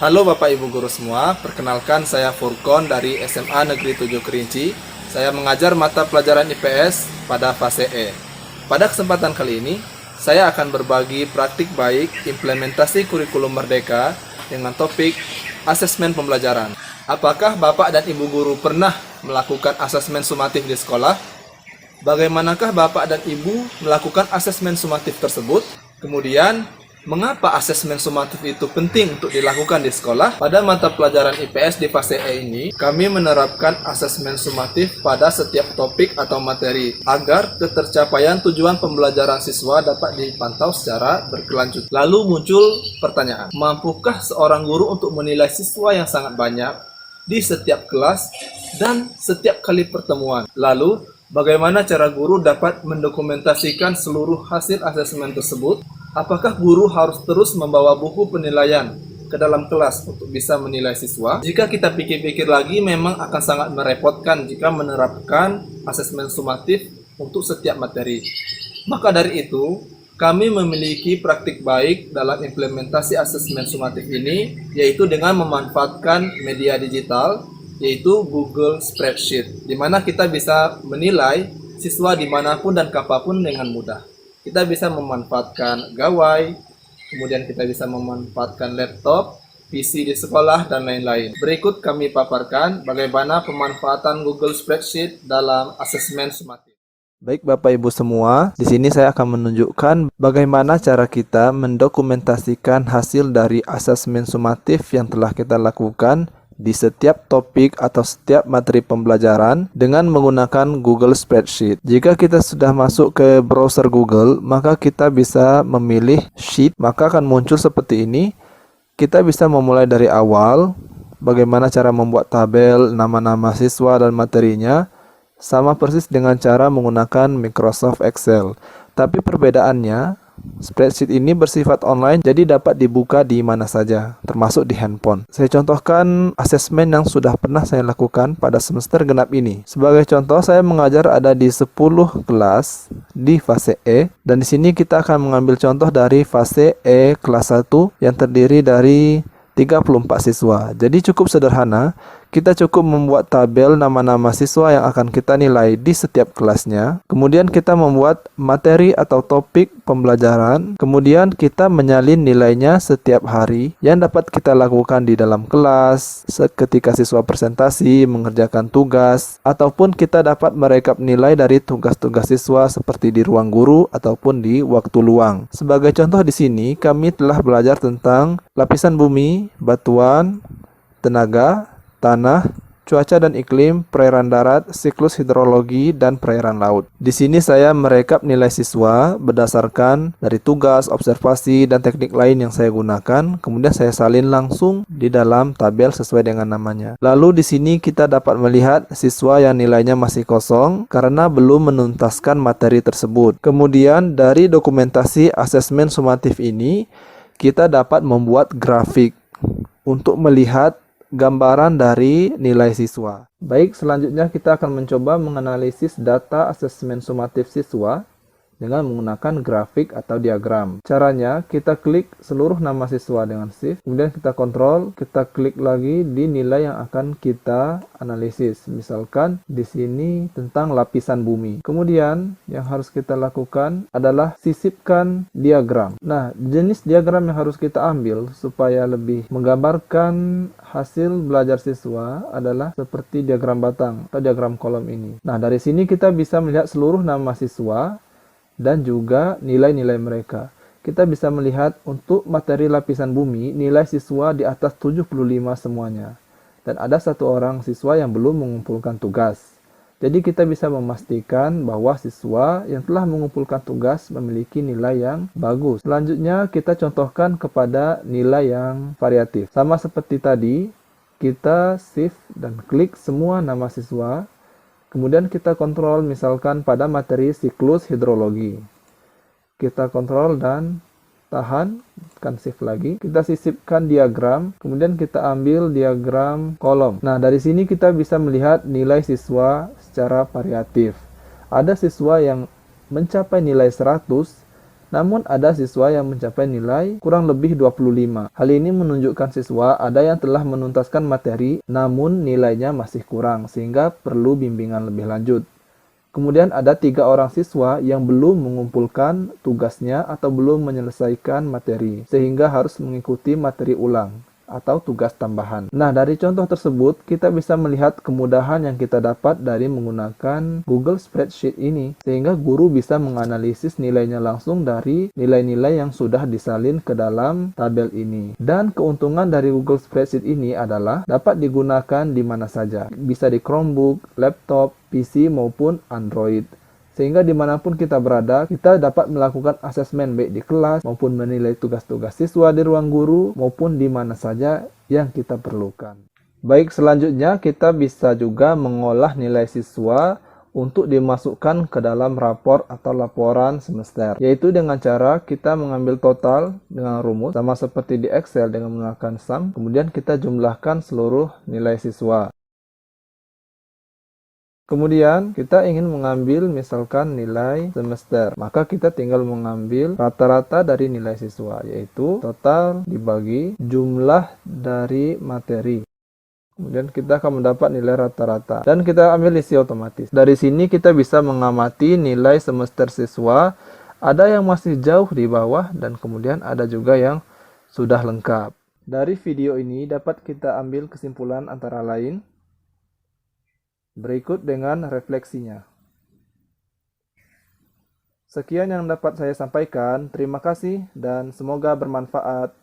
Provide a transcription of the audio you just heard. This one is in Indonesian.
Halo Bapak Ibu Guru semua, perkenalkan saya Furkon dari SMA Negeri 7 Kerinci. Saya mengajar mata pelajaran IPS pada fase E. Pada kesempatan kali ini, saya akan berbagi praktik baik implementasi kurikulum Merdeka dengan topik asesmen pembelajaran. Apakah Bapak dan Ibu Guru pernah melakukan asesmen sumatif di sekolah? Bagaimanakah Bapak dan Ibu melakukan asesmen sumatif tersebut? Kemudian, mengapa asesmen sumatif itu penting untuk dilakukan di sekolah? Pada mata pelajaran IPS di fase E ini, kami menerapkan asesmen sumatif pada setiap topik atau materi agar ketercapaian tujuan pembelajaran siswa dapat dipantau secara berkelanjutan. Lalu muncul pertanyaan, mampukah seorang guru untuk menilai siswa yang sangat banyak di setiap kelas dan setiap kali pertemuan? Lalu, bagaimana cara guru dapat mendokumentasikan seluruh hasil asesmen tersebut? Apakah guru harus terus membawa buku penilaian ke dalam kelas untuk bisa menilai siswa? Jika kita pikir-pikir lagi, memang akan sangat merepotkan jika menerapkan asesmen sumatif untuk setiap materi. Maka dari itu, kami memiliki praktik baik dalam implementasi asesmen sumatif ini, yaitu dengan memanfaatkan media digital, yaitu Google Spreadsheet, di mana kita bisa menilai siswa dimanapun dan kapanpun dengan mudah. Kita bisa memanfaatkan gawai, kemudian kita bisa memanfaatkan laptop, PC di sekolah, dan lain-lain. Berikut kami paparkan bagaimana pemanfaatan Google Spreadsheet dalam asesmen sumatif. Baik Bapak Ibu semua, di sini saya akan menunjukkan bagaimana cara kita mendokumentasikan hasil dari asesmen sumatif yang telah kita lakukan di setiap topik atau setiap materi pembelajaran dengan menggunakan Google Spreadsheet. Jika kita sudah masuk ke browser Google, maka kita bisa memilih sheet, maka akan muncul seperti ini. Kita bisa memulai dari awal, bagaimana cara membuat tabel, nama-nama siswa dan materinya, sama persis dengan cara menggunakan Microsoft Excel. Tapi perbedaannya, spreadsheet ini bersifat online, jadi dapat dibuka di mana saja, termasuk di handphone. Saya contohkan asesmen yang sudah pernah saya lakukan pada semester genap ini. Sebagai contoh, saya mengajar ada di 10 kelas di fase E, dan di sini kita akan mengambil contoh dari fase E kelas 1 yang terdiri dari 34 siswa. Jadi cukup sederhana, kita cukup membuat tabel nama-nama siswa yang akan kita nilai di setiap kelasnya. Kemudian kita membuat materi atau topik pembelajaran. Kemudian kita menyalin nilainya setiap hari yang dapat kita lakukan di dalam kelas, ketika siswa presentasi, mengerjakan tugas, ataupun kita dapat merekap nilai dari tugas-tugas siswa seperti di ruang guru ataupun di waktu luang. Sebagai contoh di sini, kami telah belajar tentang lapisan bumi, batuan, tenaga, tanah, cuaca dan iklim, perairan darat, siklus hidrologi, dan perairan laut. Di sini saya merekap nilai siswa berdasarkan dari tugas, observasi, dan teknik lain yang saya gunakan. Kemudian saya salin langsung di dalam tabel sesuai dengan namanya. Lalu di sini kita dapat melihat siswa yang nilainya masih kosong karena belum menuntaskan materi tersebut. Kemudian dari dokumentasi asesmen sumatif ini, kita dapat membuat grafik untuk melihat gambaran dari nilai siswa. Baik, selanjutnya kita akan mencoba menganalisis data asesmen sumatif siswa dengan menggunakan grafik atau diagram. Caranya, kita klik seluruh nama siswa dengan shift, kemudian kita kontrol, kita klik lagi di nilai yang akan kita analisis. Misalkan di sini tentang lapisan bumi. Kemudian yang harus kita lakukan adalah sisipkan diagram. Nah, jenis diagram yang harus kita ambil supaya lebih menggambarkan hasil belajar siswa adalah seperti diagram batang atau diagram kolom ini. Nah, dari sini kita bisa melihat seluruh nama siswa dan juga nilai-nilai mereka. Kita bisa melihat untuk materi lapisan bumi, nilai siswa di atas 75 semuanya. Dan ada satu orang siswa yang belum mengumpulkan tugas. Jadi kita bisa memastikan bahwa siswa yang telah mengumpulkan tugas memiliki nilai yang bagus. Selanjutnya kita contohkan kepada nilai yang variatif. Sama seperti tadi, kita shift dan klik semua nama siswa. Kemudian kita kontrol misalkan pada materi siklus hidrologi. Kita kontrol dan tahan, tekan shift lagi. Kita sisipkan diagram, kemudian kita ambil diagram kolom. Nah, dari sini kita bisa melihat nilai siswa secara variatif. Ada siswa yang mencapai nilai 100 Namun ada siswa yang mencapai nilai kurang lebih 25. Hal ini menunjukkan siswa ada yang telah menuntaskan materi namun nilainya masih kurang sehingga perlu bimbingan lebih lanjut. Kemudian ada 3 orang siswa yang belum mengumpulkan tugasnya atau belum menyelesaikan materi sehingga harus mengikuti materi ulang atau tugas tambahan. Nah, dari contoh tersebut, kita bisa melihat kemudahan yang kita dapat dari menggunakan Google Spreadsheet ini, sehingga guru bisa menganalisis nilainya langsung dari nilai-nilai yang sudah disalin ke dalam tabel ini. Dan keuntungan dari Google Spreadsheet ini adalah dapat digunakan di mana saja, bisa di Chromebook, laptop, PC, maupun Android. Sehingga dimanapun kita berada, kita dapat melakukan asesmen baik di kelas maupun menilai tugas-tugas siswa di ruang guru maupun di mana saja yang kita perlukan. Baik, selanjutnya kita bisa juga mengolah nilai siswa untuk dimasukkan ke dalam rapor atau laporan semester, yaitu dengan cara kita mengambil total dengan rumus sama seperti di Excel dengan menggunakan sum, kemudian kita jumlahkan seluruh nilai siswa. Kemudian kita ingin mengambil misalkan nilai semester, maka kita tinggal mengambil rata-rata dari nilai siswa, yaitu total dibagi jumlah dari materi. Kemudian kita akan mendapat nilai rata-rata dan kita ambil isi otomatis. Dari sini kita bisa mengamati nilai semester siswa, ada yang masih jauh di bawah dan kemudian ada juga yang sudah lengkap. Dari video ini dapat kita ambil kesimpulan antara lain berikut dengan refleksinya. Sekian yang dapat saya sampaikan. Terima kasih dan semoga bermanfaat.